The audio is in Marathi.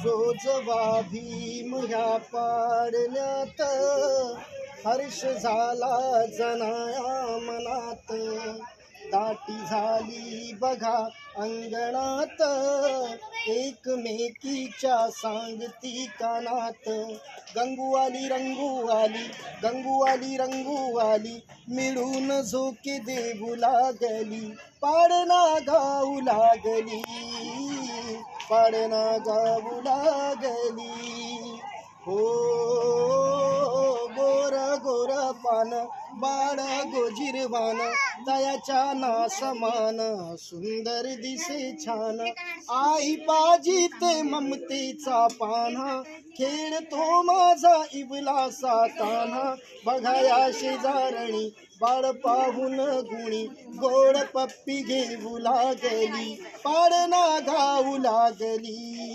जोजवा भीम ह्या पारण्यात हर्ष झाला जनाया मनात दाटी झाली बघा अंगणात एकमेकीच्या सांगती कानात गंगूवाली रंगूवाली गंगूवाली रंगूवाली मिळून झोके देऊ लागली पाडना गाऊ लागली पाडना गाऊ लागली हो गोर गोर पान बाळ गोजिरवान दयाच्या ना समान सुंदर दिसे छान आई पाजी ते ममतेचा पान्हा खेळतो माझा इवलासा तान्हा बघाया शेजारणी बाळ पाहून गुणी गोड पप्पी घेऊ लागली पाडना गाऊ लागली.